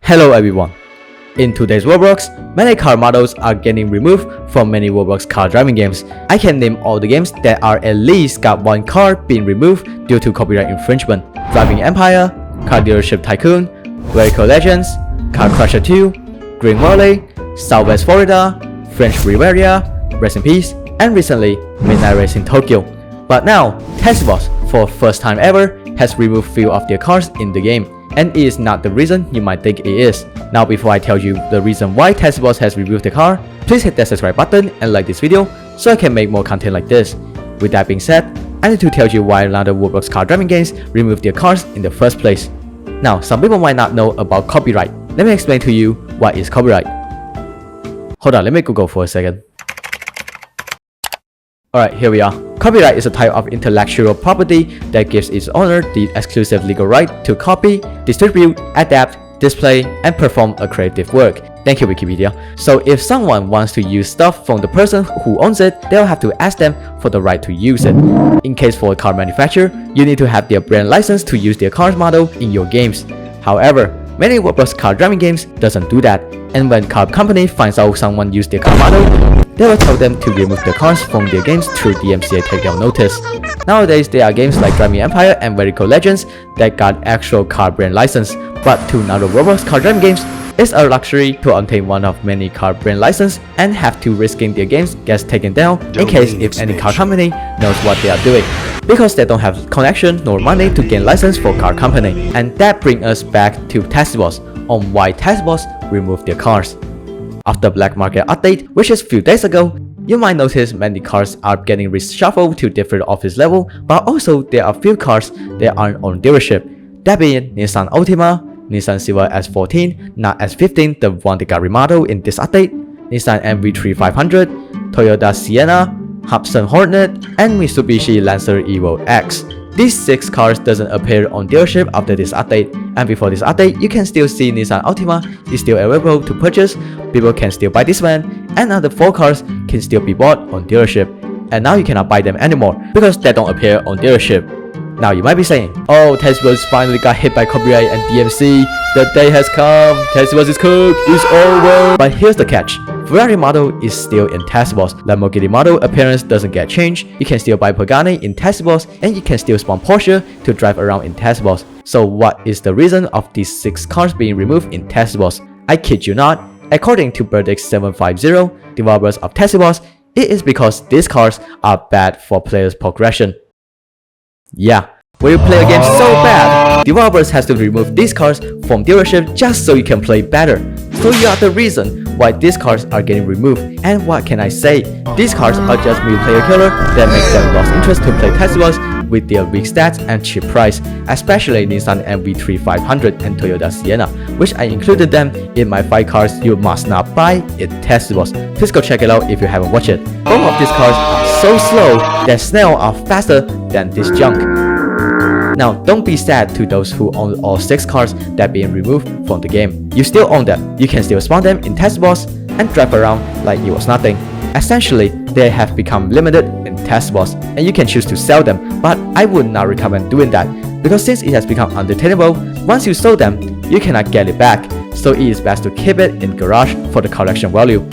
Hello everyone. In today's Roblox, many car models are getting removed from many Roblox car driving games. I can name all the games that are at least got one car being removed due to copyright infringement. Driving Empire, Car Dealership Tycoon, Vehicle Legends, Car Crusher 2, Green Valley, Southwest Florida, French Riviera, Rest in Peace, and recently Midnight Racing Tokyo. But now, Taxi Boss, for first time ever, has removed few of their cars in the game. And it is not the reason you might think it is. Now before I tell you the reason why Taxi Boss has removed the car, please hit that subscribe button and like this video so I can make more content like this. With that being said, I need to tell you why another Roblox car driving games removed their cars in the first place. Now some people might not know about copyright. Let me explain to you what is copyright. Hold on, let me Google for a second. Alright, here we are. Copyright is a type of intellectual property that gives its owner the exclusive legal right to copy, distribute, adapt, display, and perform a creative work. Thank you, Wikipedia. So if someone wants to use stuff from the person who owns it, they'll have to ask them for the right to use it. In case for a car manufacturer, you need to have their brand license to use their car's model in your games. However, many Roblox car driving games doesn't do that, and when car company finds out someone used their car model, they will tell them to remove the cars from their games through DMCA takedown notice. Nowadays, there are games like Driving Empire and Vehicle Legends that got actual car brand license, but to other Roblox car driving games, it's a luxury to obtain one of many car brand license and have to risking their games gets taken down in case if any car company knows what they are doing, because they don't have connection nor money to gain license for car company. And that brings us back to Taxi Boss on why Taxi Boss removed their cars. After Black Market update, which is few days ago, you might notice many cars are getting reshuffled to different office level, but also there are few cars that aren't on dealership. That being Nissan Altima, Nissan Silver S14, not S15, the one that got remodeled in this update, Nissan MV3500, Toyota Sienna, Hudson Hornet, and Mitsubishi Lancer Evo X. These 6 cars doesn't appear on dealership after this update, and before this update, you can still see Nissan Altima is still available to purchase, people can still buy this one, and other 4 cars can still be bought on dealership. And now you cannot buy them anymore because they don't appear on dealership. Now you might be saying, oh, Taxi Boss finally got hit by copyright and DMCA, the day has come, Taxi Boss is cooked, it's over. But here's the catch, Ferrari model is still in Taxi Boss, Lamborghini model appearance doesn't get changed, you can still buy Pagani in Taxi Boss, and you can still spawn Porsche to drive around in Taxi Boss. So what is the reason of these 6 cars being removed in Taxi Boss? I kid you not, according to Verdict750, developers of Taxi Boss, it is because these cars are bad for players' progression. Yeah, when you play a game so bad, developers has to remove these cars from dealership just so you can play better. So you are the reason why these cars are getting removed. And what can I say? These cars are just multiplayer killer that makes them lost interest to play Taxi Boss with their weak stats and cheap price, especially Nissan MV3500 and Toyota Sienna, which I included them in my 5 cars you must not buy in Taxi Boss. Please go check it out if you haven't watched it. Both of these cars are so slow that snails are faster than this junk. Now don't be sad to those who own all 6 cars that being removed from the game. You still own them, you can still spawn them in Taxi Boss and drive around like it was nothing. Essentially, they have become limited in Taxi Boss and you can choose to sell them, but I would not recommend doing that because since it has become unattainable, once you sold them, you cannot get it back, so it is best to keep it in garage for the collection value.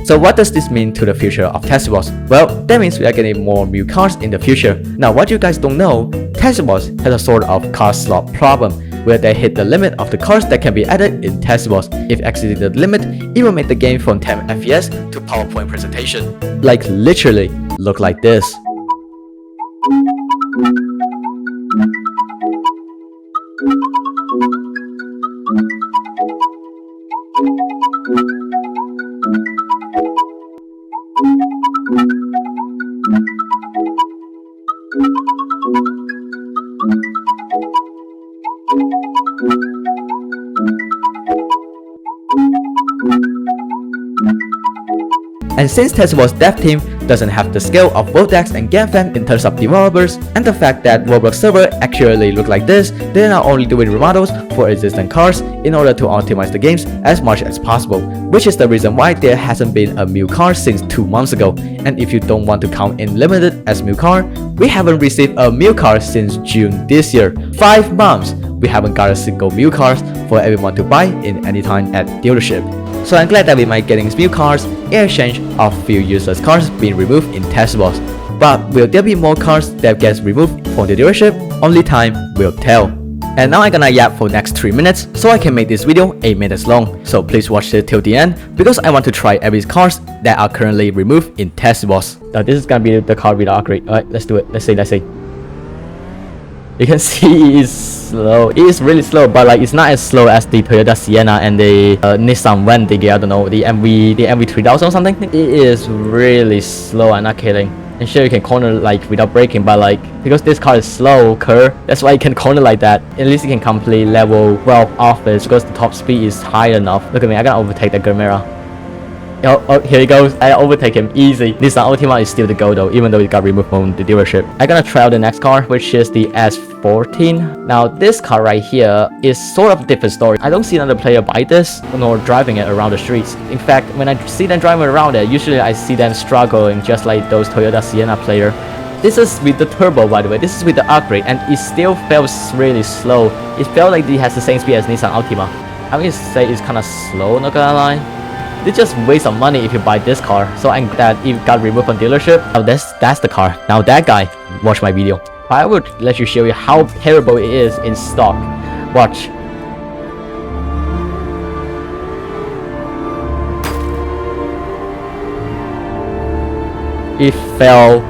So what does this mean to the future of Taxi Boss? Well, that means we are getting more new cars in the future. Now what you guys don't know, Taxi Boss has a sort of car slot problem, where they hit the limit of the cars that can be added in Taxi Boss. If exceeding the limit, it will make the game from 10 FPS to PowerPoint presentation. Like literally, look like this. And since Taxi Boss dev team doesn't have the scale of Vodax and GameFam in terms of developers, and the fact that Roblox server accurately look like this, they are not only doing remodels for existing cars in order to optimize the games as much as possible, which is the reason why there hasn't been a new car since 2 months ago. And if you don't want to count in limited as new car, we haven't received a new car since June this year. 5 months! we haven't got a single new cars for everyone to buy in any time at dealership. So I'm glad that we might getting new cars in exchange of few useless cars being removed in Taxi Boss. But will there be more cars that gets removed from the dealership? Only time will tell. And now I'm gonna yap for next 3 minutes so I can make this video 8 minutes long. So please watch it till the end because I want to try every cars that are currently removed in Taxi Boss. Now this is gonna be the car with the upgrade. Alright, let's do it. Let's see. You can see it's slow. It is really slow, but like it's not as slow as the Toyota Sienna and the Nissan Wendigo. I don't know, the MV 3000 or something. It is really slow. I'm not kidding. And sure, you can corner like without braking, but like because this car is slow, that's why you can corner like that. At least you can complete level 12 off it because the top speed is high enough. Look at me, I can overtake the Gamera. Oh, here he goes. I overtake him easy. Nissan Altima is still the go though, even though it got removed from the dealership. I'm gonna try out the next car, which is the S14. Now this car right here is sort of a different story. I don't see another player buy this nor driving it around the streets. In fact, when I see them driving around it, usually I see them struggling just like those Toyota Sienna player. This is with the turbo, by the way. This is with the upgrade, and it still feels really slow. It felt like it has the same speed as Nissan Altima. I mean, say it's kind of slow, not gonna lie. It's just waste of money if you buy this car. So I'm glad it got removed from dealership. Now that's the car. Now that guy, watch my video. I would let you show you how terrible it is in stock. Watch. It felt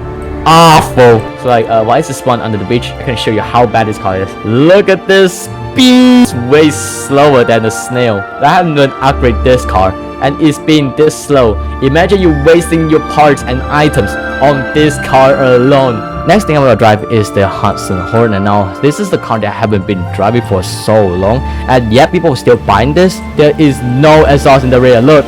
awful. So like, why is it spawned under the beach? I can show you how bad this car is. Look at this speed. It's way slower than the snail. I haven't even upgraded this car, and it's been this slow. Imagine you wasting your parts and items on this car alone. Next thing I'm gonna drive is the Hudson Hornet. Now this is the car that I haven't been driving for so long, and yet people are still buying this. There is no exhaust in the rear. Look,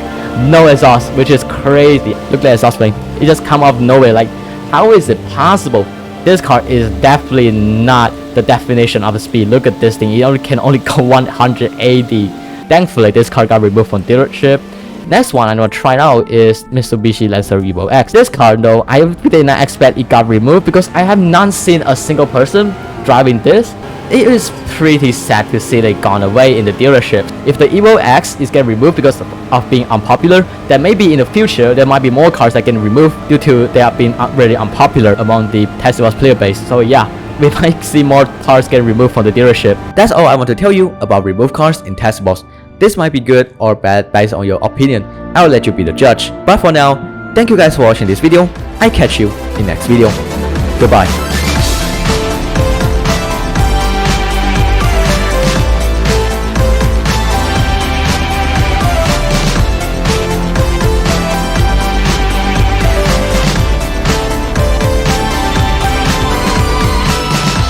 no exhaust, which is crazy. Look at the exhaust plane. It just come out of nowhere. Like, how is it possible? This car is definitely not the definition of the speed. Look at this thing. It can only go 180. Thankfully, this car got removed from dealership. Next one I'm gonna try out is Mitsubishi Lancer Evo X. This car though, I did not expect it got removed because I have not seen a single person driving this. It is pretty sad to see they gone away in the dealership. If the Evo X is getting removed because of being unpopular, then maybe in the future there might be more cars that get removed due to they are being really unpopular among the Taxi Boss player base. So yeah, we might see more cars getting removed from the dealership. That's all I want to tell you about removed cars in Taxi Boss. This might be good or bad based on your opinion. I'll let you be the judge. But for now, thank you guys for watching this video. I catch you in next video. Goodbye.